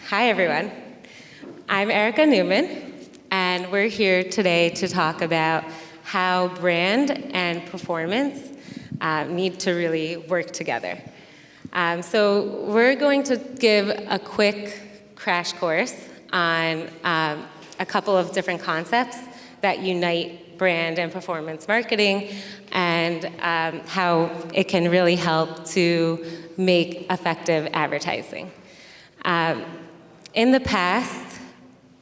Hi, everyone. I'm Erica Newman, and we're here today to talk about how brand and performance need to really work together. So we're going to give a quick crash course on a couple of different concepts that unite brand and performance marketing and how it can really help to make effective advertising. In the past,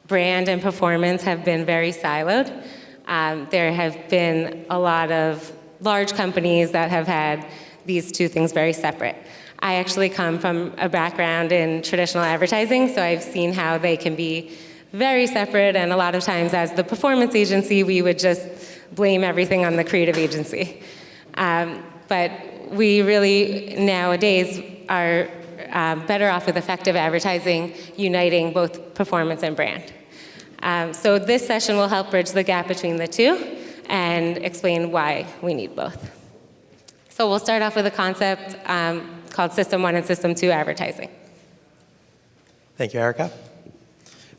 brand and performance have been very siloed. There have been a lot of large companies that have had these two things very separate. I actually come from a background in traditional advertising, so I've seen how they can be very separate, and a lot of times as the performance agency, we would just blame everything on the creative agency. But we really, nowadays, are better off with effective advertising, uniting both performance and brand. So this session will help bridge the gap between the two and explain why we need both. So we'll start off with a concept called System 1 and System 2 advertising. Thank you, Erica.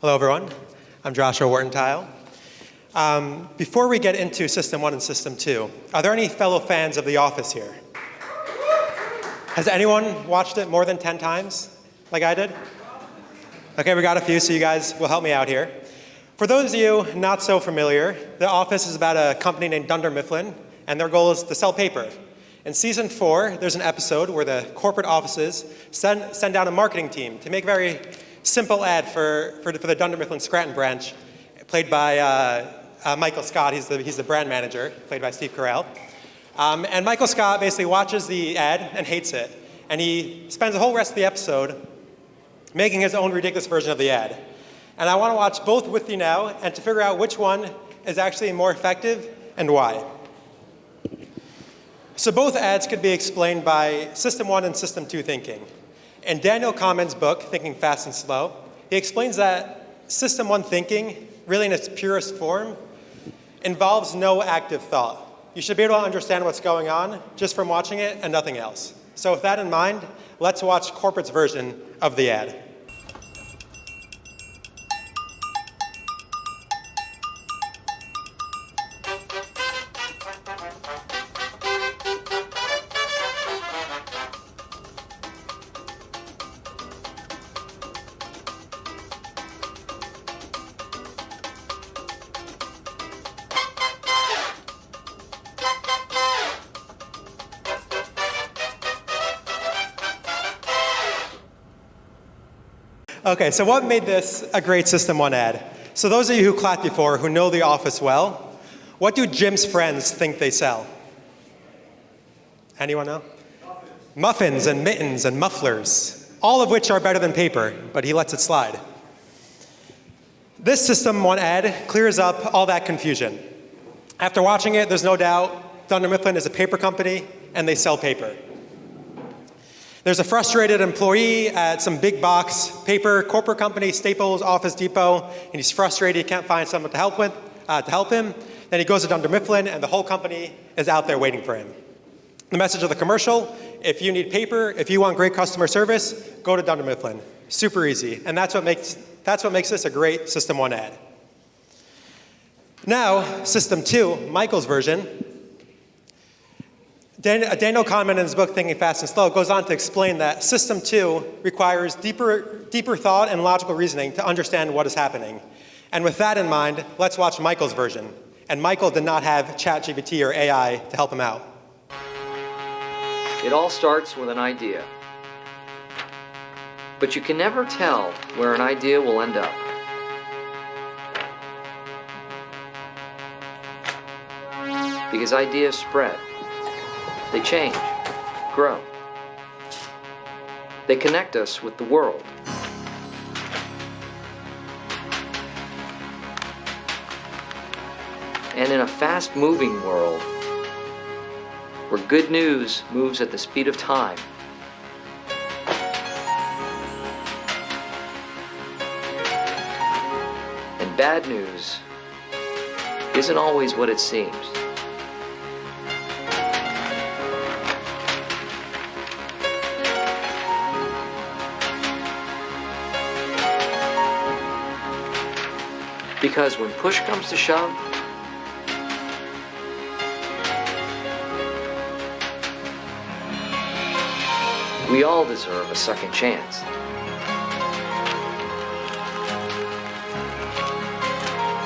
Hello, everyone. I'm Joshua Wharton-Tile. Before we get into System 1 and System 2, are there any fellow fans of The Office here? Has anyone watched it more than 10 times, like I did? Okay, we got a few, so you guys will help me out here. For those of you not so familiar, The Office is about a company named Dunder Mifflin, and their goal is to sell paper. In season 4, there's an episode where the corporate offices send down a marketing team to make a very simple ad for the Dunder Mifflin Scranton branch, played by Michael Scott. He's the brand manager, played by Steve Carell. And Michael Scott basically watches the ad and hates it. And he spends the whole rest of the episode making his own ridiculous version of the ad. And I want to watch both with you now and to figure out which one is actually more effective and why. So both ads could be explained by System 1 and System 2 thinking. In Daniel Kahneman's book, Thinking Fast and Slow, he explains that System 1 thinking, really in its purest form, involves no active thought. You should be able to understand what's going on just from watching it and nothing else. So with that in mind, let's watch corporate's version of the ad. Okay, so what made this a great System 1 ad? So those of you who clapped before, who know The Office well, what do Jim's friends think they sell? Anyone know? Muffins and mittens and mufflers, all of which are better than paper, but he lets it slide. This System 1 ad clears up all that confusion. After watching it, there's no doubt Dunder Mifflin is a paper company, and they sell paper. There's a frustrated employee at some big box paper corporate company, Staples, Office Depot, and he's frustrated, he can't find someone to help him. Then he goes to Dunder Mifflin, and the whole company is out there waiting for him. The message of the commercial: if you need paper, if you want great customer service, go to Dunder Mifflin. Super easy, and that's what makes this a great System 1 ad. Now, System 2, Michael's version. Daniel Kahneman in his book, Thinking Fast and Slow, goes on to explain that System 2 requires deeper thought and logical reasoning to understand what is happening. And with that in mind, let's watch Michael's version. And Michael did not have ChatGPT or AI to help him out. It all starts with an idea. But you can never tell where an idea will end up. Because ideas spread. They change, grow. They connect us with the world. And in a fast-moving world, where good news moves at the speed of time, and bad news isn't always what it seems. Because when push comes to shove, we all deserve a second chance.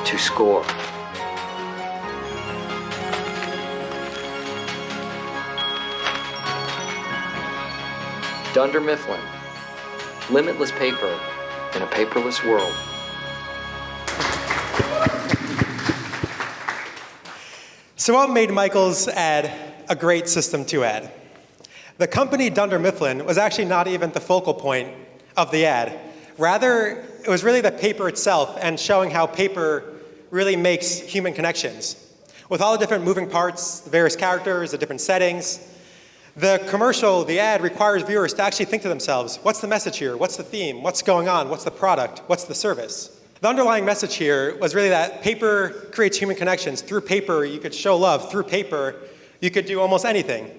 To score. Dunder Mifflin, limitless paper in a paperless world. So what made Michael's ad a great System 2 ad? The company Dunder Mifflin was actually not even the focal point of the ad. Rather, it was really the paper itself and showing how paper really makes human connections. With all the different moving parts, the various characters, the different settings, the commercial, the ad requires viewers to actually think to themselves, what's the message here? What's the theme? What's going on? What's the product? What's the service? The underlying message here was really that paper creates human connections. Through paper, you could show love. Through paper, you could do almost anything.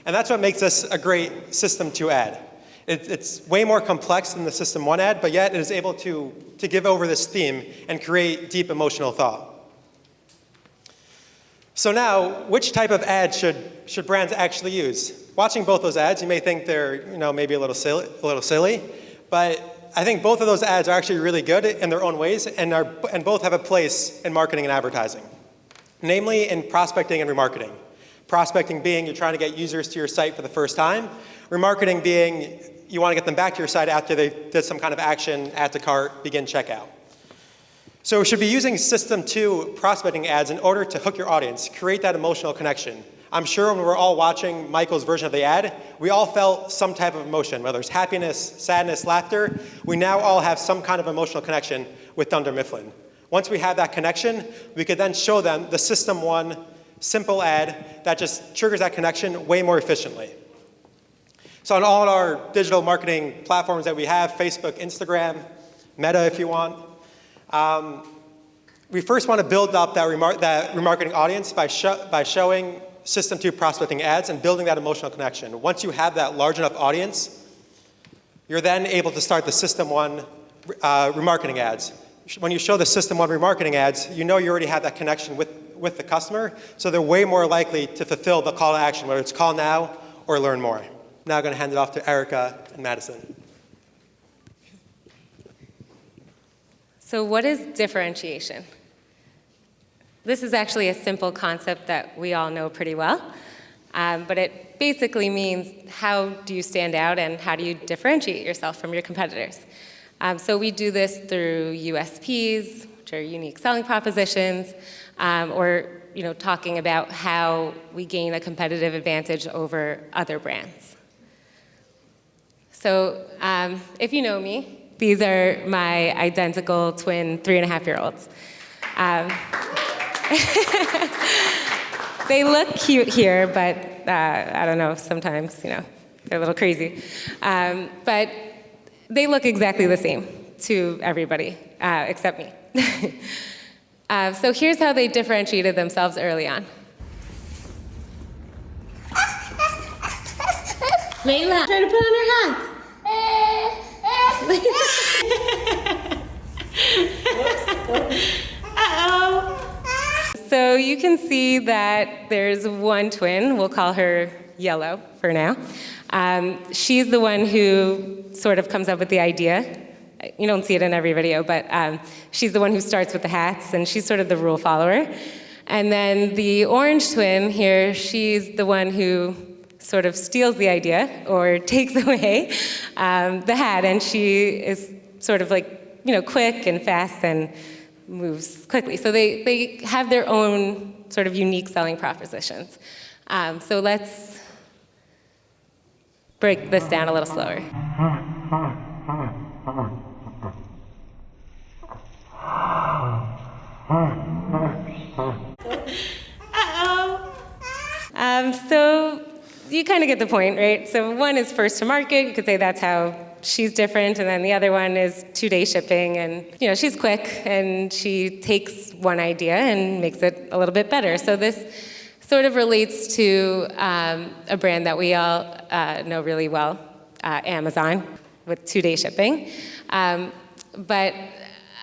And that's what makes this a great System 2 ad. It's way more complex than the System 1 ad, but yet it is able to give over this theme and create deep emotional thought. So now, which type of ad should brands actually use? Watching both those ads, you may think they're maybe a little silly, but I think both of those ads are actually really good in their own ways and both have a place in marketing and advertising, namely in prospecting and remarketing. Prospecting being you're trying to get users to your site for the first time. Remarketing being you want to get them back to your site after they did some kind of action, add to cart, begin checkout. So we should be using System 2 prospecting ads in order to hook your audience, create that emotional connection. I'm sure when we're all watching Michael's version of the ad, we all felt some type of emotion, whether it's happiness, sadness, laughter. We now all have some kind of emotional connection with Dunder Mifflin. Once we have that connection, we could then show them the System 1 simple ad that just triggers that connection way more efficiently. So on all our digital marketing platforms that we have, Facebook, Instagram, Meta if you want, we first want to build up that remarketing audience by showing System 2 prospecting ads and building that emotional connection. Once you have that large enough audience, you're then able to start the System 1 remarketing ads. When you show the System 1 remarketing ads, you know you already have that connection with the customer, so they're way more likely to fulfill the call to action, whether it's call now or learn more. Now I'm going to hand it off to Erica and Madison. So what is differentiation? This is actually a simple concept that we all know pretty well, but it basically means how do you stand out and how do you differentiate yourself from your competitors? So we do this through USPs, which are unique selling propositions, or talking about how we gain a competitive advantage over other brands. So if you know me, these are my identical twin 3.5-year-olds. They look cute here, but I don't know, sometimes, they're a little crazy. But they look exactly the same to everybody, except me. So here's how they differentiated themselves early on. Layla, try to put on her hat. Uh-oh. So you can see that there's one twin, we'll call her Yellow for now. She's the one who sort of comes up with the idea. You don't see it in every video, but she's the one who starts with the hats, and she's sort of the rule follower. And then the orange twin here, she's the one who sort of steals the idea or takes away the hat, and she is sort of like, quick and fast and moves quickly. So they have their own sort of unique selling propositions. So let's break this down a little slower. So you kind of get the point, right? So one is first to market. You could say that's how she's different. And then the other one is 2-day shipping. And, she's quick, and she takes one idea and makes it a little bit better. So this sort of relates to a brand that we all know really well, Amazon, with 2-day shipping. But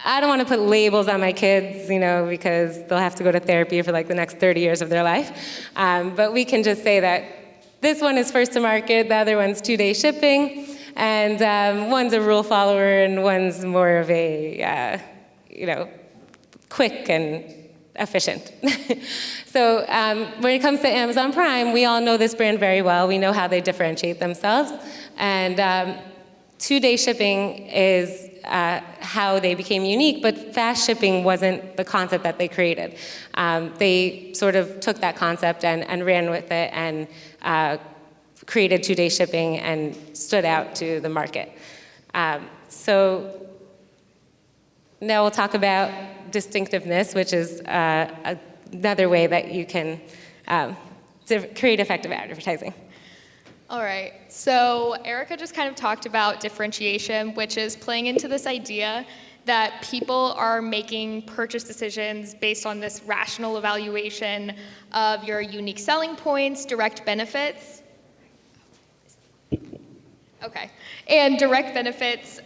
I don't want to put labels on my kids, because they'll have to go to therapy for like the next 30 years of their life. But we can just say that this one is first to market, the other one's 2-day shipping, and one's a rule follower and one's more of a, quick and efficient. So when it comes to Amazon Prime, we all know this brand very well. We know how they differentiate themselves. And 2-day shipping is how they became unique, but fast shipping wasn't the concept that they created. They sort of took that concept and ran with it and created 2-day shipping and stood out to the market. So now we'll talk about distinctiveness, which is another way that you can create effective advertising. All right, so Erica just kind of talked about differentiation, which is playing into this idea that people are making purchase decisions based on this rational evaluation of your unique selling points, direct benefits. Okay, and direct benefits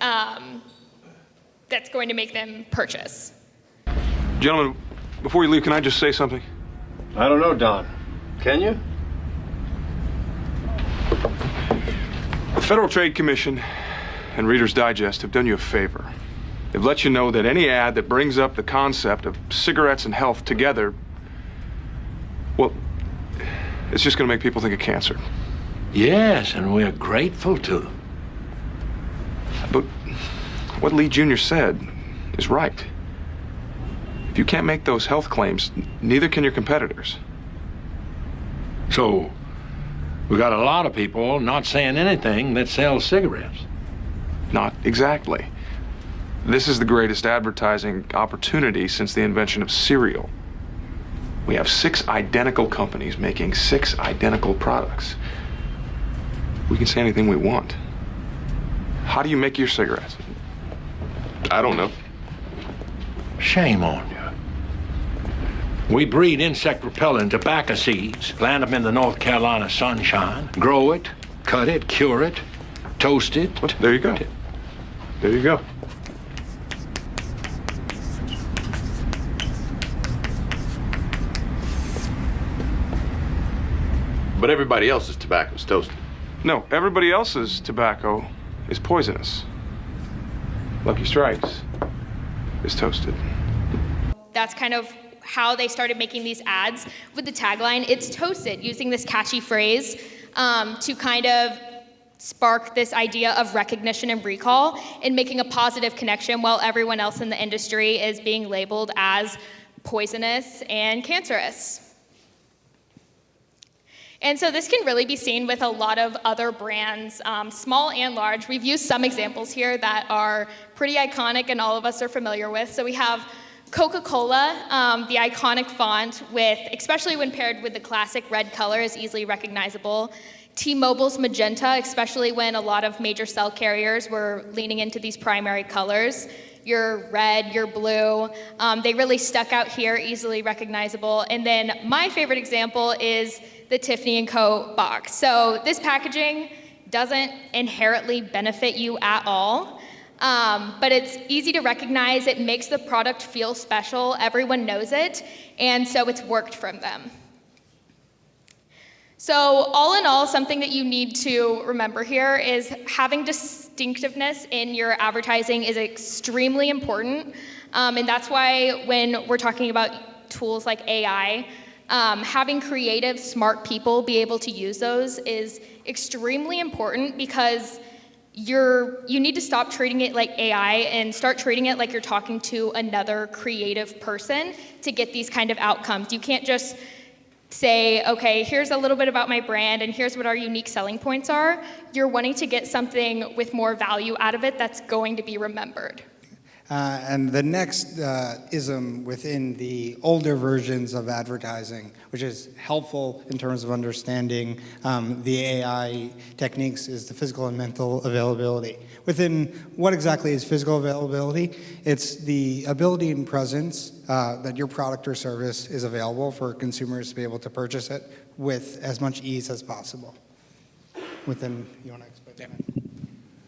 that's going to make them purchase. Gentlemen, before you leave, can I just say something? I don't know, Don. Can you? The Federal Trade Commission and Reader's Digest have done you a favor. They've let you know that any ad that brings up the concept of cigarettes and health together, well, it's just going to make people think of cancer. Yes, and we're grateful to them. But what Lee Jr. said is right. If you can't make those health claims, neither can your competitors. So, we got a lot of people not saying anything that sells cigarettes. Not exactly. This is the greatest advertising opportunity since the invention of cereal. We have 6 identical companies making 6 identical products. We can say anything we want. How do you make your cigarettes? I don't know. Shame on you. We breed insect-repellent tobacco seeds, plant them in the North Carolina sunshine, grow it, cut it, cure it, toast it. Well, there you go. There you go. But everybody else's tobacco is toasted. No, everybody else's tobacco is poisonous. Lucky Strikes is toasted. That's kind of how they started making these ads with the tagline, "It's toasted," using this catchy phrase to kind of spark this idea of recognition and recall and making a positive connection while everyone else in the industry is being labeled as poisonous and cancerous. And so this can really be seen with a lot of other brands, small and large. We've used some examples here that are pretty iconic and all of us are familiar with. So we have Coca-Cola, the iconic font with, especially when paired with the classic red color, is easily recognizable. T-Mobile's magenta, especially when a lot of major cell carriers were leaning into these primary colors. Your red, your blue, they really stuck out here, easily recognizable. And then my favorite example is the Tiffany & Co. box. So this packaging doesn't inherently benefit you at all, but it's easy to recognize. It makes the product feel special. Everyone knows it, and so it's worked from them. So all in all, something that you need to remember here is having distinctiveness in your advertising is extremely important, and that's why when we're talking about tools like AI, having creative, smart people be able to use those is extremely important because you need to stop treating it like AI and start treating it like you're talking to another creative person to get these kind of outcomes. You can't just say, okay, here's a little bit about my brand and here's what our unique selling points are. You're wanting to get something with more value out of it that's going to be remembered. And the next ism within the older versions of advertising, which is helpful in terms of understanding the AI techniques, is the physical and mental availability. Within what exactly is physical availability? It's the ability and presence that your product or service is available for consumers to be able to purchase it with as much ease as possible. You want to explain that?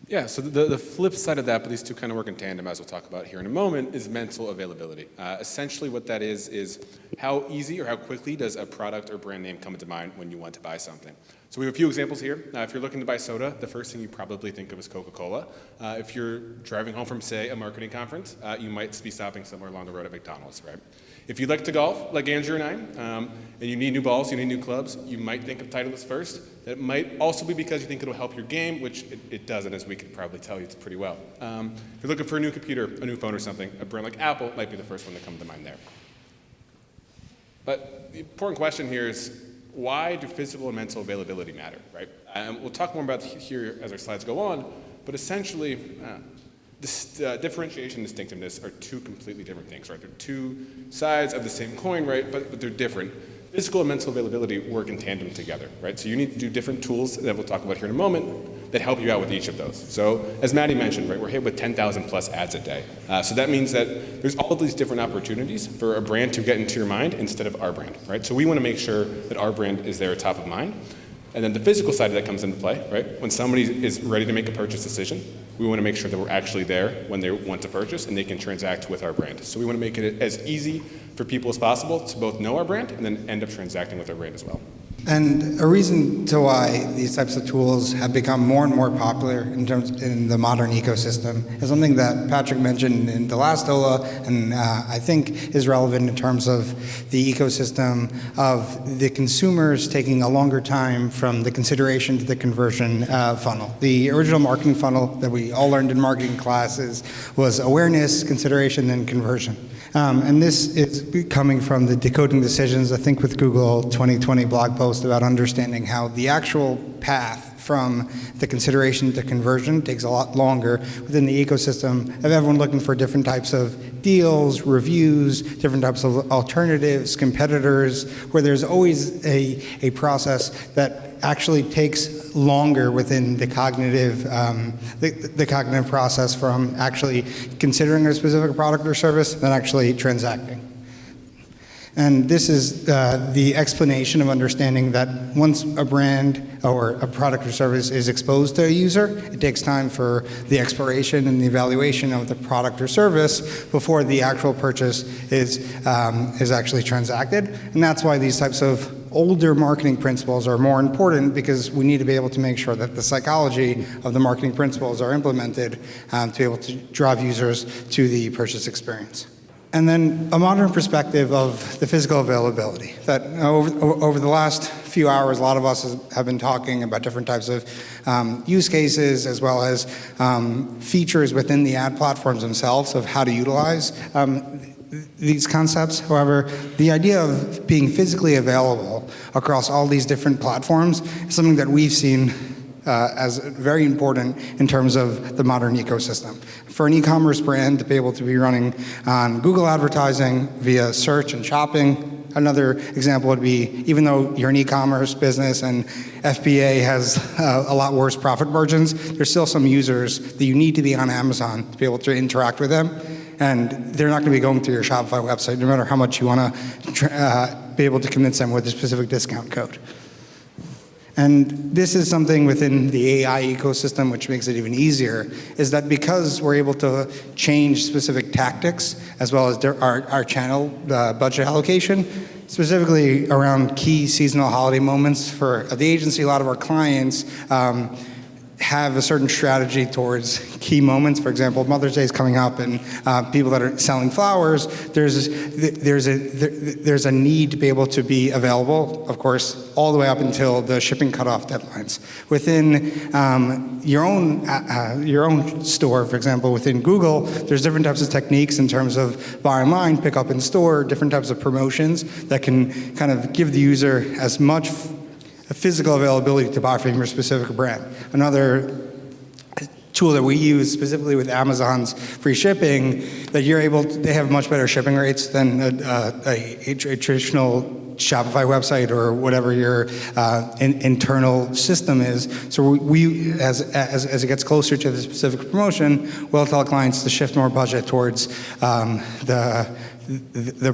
Yeah, so the flip side of that, but these two kind of work in tandem, as we'll talk about here in a moment, is mental availability. Essentially what that is how easy or how quickly does a product or brand name come into mind when you want to buy something. So we have a few examples here. If you're looking to buy soda, the first thing you probably think of is Coca-Cola. If you're driving home from, say, a marketing conference, you might be stopping somewhere along the road at McDonald's, right? If you like to golf, like Andrew and I, and you need new balls, you need new clubs, you might think of Titleist first. That might also be because you think it'll help your game, which it doesn't, as we could probably tell you it's pretty well. If you're looking for a new computer, a new phone or something, a brand like Apple might be the first one to come to mind there. But the important question here is, why do physical and mental availability matter, right? And we'll talk more about here as our slides go on, but essentially, differentiation and distinctiveness are two completely different things, right? They're two sides of the same coin, right? But they're different. Physical and mental availability work in tandem together, right? So you need to do different tools that we'll talk about here in a moment that help you out with each of those. So as Maddie mentioned, right, we're hit with 10,000 plus ads a day. So that means that there's all of these different opportunities for a brand to get into your mind instead of our brand, right? So we want to make sure that our brand is there top of mind. And then the physical side of that comes into play, right? When somebody is ready to make a purchase decision, we want to make sure that we're actually there when they want to purchase and they can transact with our brand. So we want to make it as easy for people as possible to both know our brand and then end up transacting with our brand as well. And a reason to why these types of tools have become more and more popular in the modern ecosystem is something that Patrick mentioned in the last DOLAH, and I think is relevant in terms of the ecosystem of the consumers taking a longer time from the consideration to the conversion funnel. The original marketing funnel that we all learned in marketing classes was awareness, consideration, and conversion. And this is coming from the Decoding Decisions, I think with Google 2020 blog post about understanding how the actual path from the consideration to conversion takes a lot longer within the ecosystem of everyone looking for different types of deals, reviews, different types of alternatives, competitors, where there's always a process that actually takes longer within the cognitive the cognitive process from actually considering a specific product or service than actually transacting. And this is the explanation of understanding that once a brand or a product or service is exposed to a user, it takes time for the exploration and the evaluation of the product or service before the actual purchase is actually transacted. And that's why these types of older marketing principles are more important, because we need to be able to make sure that the psychology of the marketing principles are implemented to be able to drive users to the purchase experience. And then a modern perspective of the physical availability. That over the last few hours, a lot of us have been talking about different types of use cases as well as features within the ad platforms themselves of how to utilize these concepts. However, the idea of being physically available across all these different platforms is something that we've seen as very important in terms of the modern ecosystem. For an e-commerce brand to be able to be running on Google advertising via search and shopping. Another example would be, even though you're an e-commerce business and FBA has a lot worse profit margins, there's still some users that you need to be on Amazon to be able to interact with them. And they're not going to be going through your Shopify website, no matter how much you want to be able to convince them with a specific discount code. And this is something within the AI ecosystem which makes it even easier, is that because we're able to change specific tactics as well as our channel budget allocation, specifically around key seasonal holiday moments for the agency, a lot of our clients have a certain strategy towards key moments. For example, Mother's Day is coming up, and people that are selling flowers, there's a need to be able to be available, of course, all the way up until the shipping cutoff deadlines. Within your own store, for example, within Google, there's different types of techniques in terms of buy online, pick up in store, different types of promotions that can kind of give the user as much physical availability to buy from your specific brand. Another tool that we use specifically with Amazon's free shipping, that they have much better shipping rates than a traditional Shopify website or whatever your internal system is. So we, as it gets closer to the specific promotion, we'll tell clients to shift more budget towards the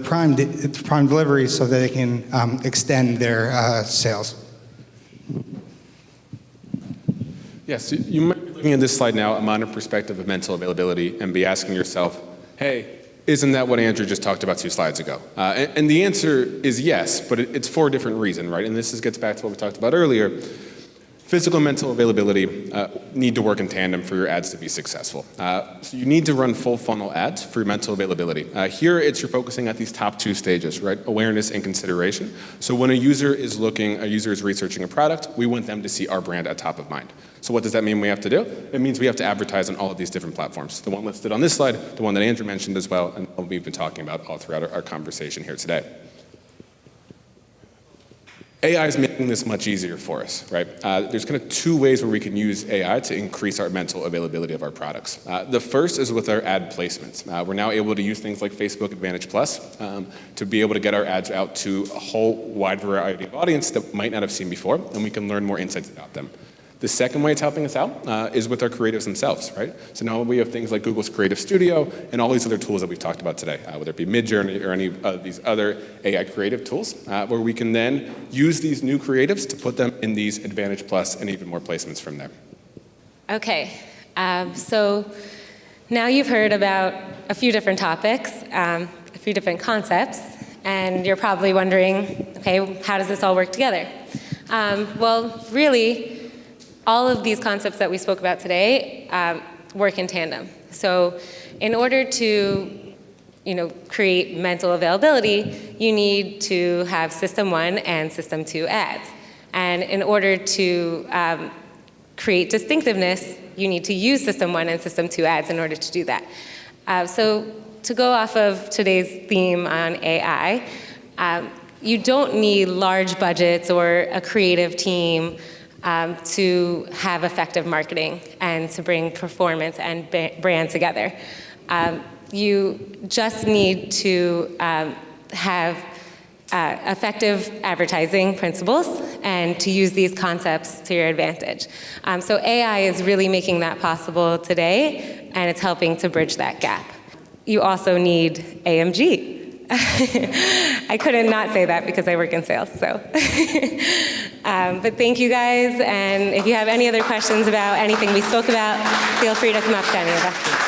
prime delivery so that they can extend their sales. Yes, you might be looking at this slide now, a modern perspective of mental availability, and be asking yourself, hey, isn't that what Andrew just talked about 2 slides ago? And the answer is yes, but it's for a different reason, right? And this gets back to what we talked about earlier. Physical and mental availability need to work in tandem for your ads to be successful. So you need to run full funnel ads for your mental availability. Here you're focusing at these top 2 stages, right? Awareness and consideration. So when a user is researching a product, we want them to see our brand at top of mind. So what does that mean we have to do? It means we have to advertise on all of these different platforms. The one listed on this slide, the one that Andrew mentioned as well, and what we've been talking about all throughout our conversation here today. AI is making this much easier for us, right? There's kind of 2 ways where we can use AI to increase our mental availability of our products. The first is with our ad placements. We're now able to use things like Facebook Advantage Plus to be able to get our ads out to a whole wide variety of audience that might not have seen before, and we can learn more insights about them. The second way it's helping us out is with our creatives themselves, right? So now we have things like Google's Creative Studio and all these other tools that we've talked about today, whether it be Midjourney or any of these other AI creative tools, where we can then use these new creatives to put them in these Advantage Plus and even more placements from there. Okay, so now you've heard about a few different topics, a few different concepts, and you're probably wondering, okay, how does this all work together? Well, really, all of these concepts that we spoke about today work in tandem. So in order to create mental availability, you need to have System 1 and System 2 ads. And in order to create distinctiveness, you need to use System 1 and System 2 ads in order to do that. So to go off of today's theme on AI, you don't need large budgets or a creative team to have effective marketing and to bring performance and brand together. You just need to have effective advertising principles and to use these concepts to your advantage. So AI is really making that possible today, and it's helping to bridge that gap. You also need AMG. I couldn't not say that because I work in sales, so. But thank you guys, and if you have any other questions about anything we spoke about, feel free to come up to any of us.